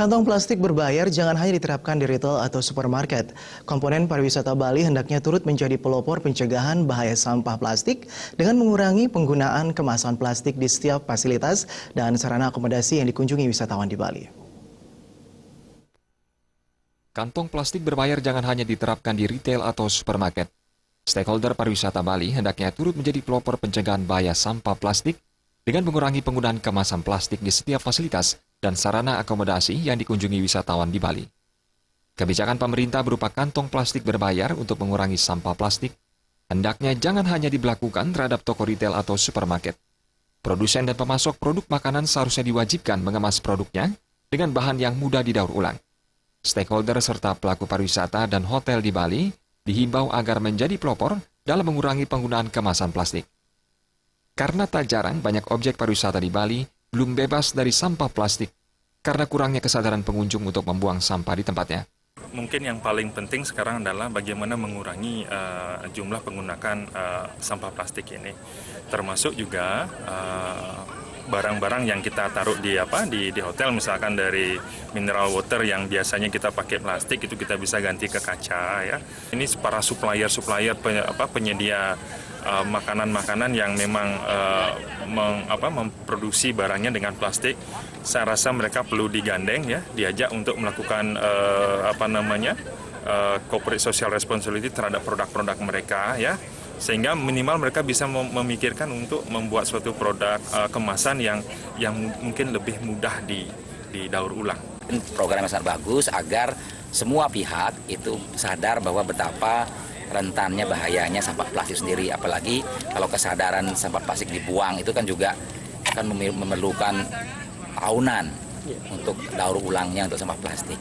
Kantong plastik berbayar jangan hanya diterapkan di retail atau supermarket. Komponen pariwisata Bali hendaknya turut menjadi pelopor pencegahan bahaya sampah plastik dengan mengurangi penggunaan kemasan plastik di setiap fasilitas dan sarana akomodasi yang dikunjungi wisatawan di Bali. Kantong plastik berbayar jangan hanya diterapkan di retail atau supermarket. Stakeholder pariwisata Bali hendaknya turut menjadi pelopor pencegahan bahaya sampah plastik dengan mengurangi penggunaan kemasan plastik di setiap fasilitas dan sarana akomodasi yang dikunjungi wisatawan di Bali. Kebijakan pemerintah berupa kantong plastik berbayar untuk mengurangi sampah plastik hendaknya jangan hanya diberlakukan terhadap toko retail atau supermarket. Produsen dan pemasok produk makanan seharusnya diwajibkan mengemas produknya dengan bahan yang mudah didaur ulang. Stakeholder serta pelaku pariwisata dan hotel di Bali dihimbau agar menjadi pelopor dalam mengurangi penggunaan kemasan plastik. Karena tak jarang banyak objek pariwisata di Bali belum bebas dari sampah plastik karena kurangnya kesadaran pengunjung untuk membuang sampah di tempatnya. Mungkin yang paling penting sekarang adalah bagaimana mengurangi jumlah penggunaan sampah plastik ini, termasuk juga barang-barang yang kita taruh di hotel, misalkan dari mineral water yang biasanya kita pakai plastik itu kita bisa ganti ke kaca ya. Ini para supplier penyedia makanan-makanan yang memang memproduksi barangnya dengan plastik, saya rasa mereka perlu digandeng ya, diajak untuk melakukan corporate social responsibility terhadap produk-produk mereka ya, sehingga minimal mereka bisa memikirkan untuk membuat suatu produk kemasan yang mungkin lebih mudah didaur ulang. Program yang sangat bagus agar semua pihak itu sadar bahwa betapa rentannya bahayanya sampah plastik sendiri, apalagi kalau kesadaran sampah plastik dibuang itu kan juga akan memerlukan tahunan untuk daur ulangnya untuk sampah plastik.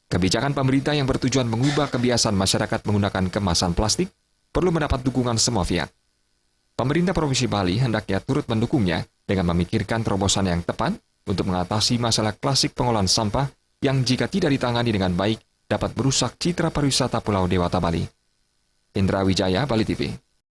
Kebijakan pemerintah yang bertujuan mengubah kebiasaan masyarakat menggunakan kemasan plastik perlu mendapat dukungan semua pihak. Pemerintah Provinsi Bali hendaknya turut mendukungnya dengan memikirkan terobosan yang tepat untuk mengatasi masalah klasik pengolahan sampah yang jika tidak ditangani dengan baik dapat merusak citra pariwisata Pulau Dewata Bali. Indra Wijaya, Bali TV.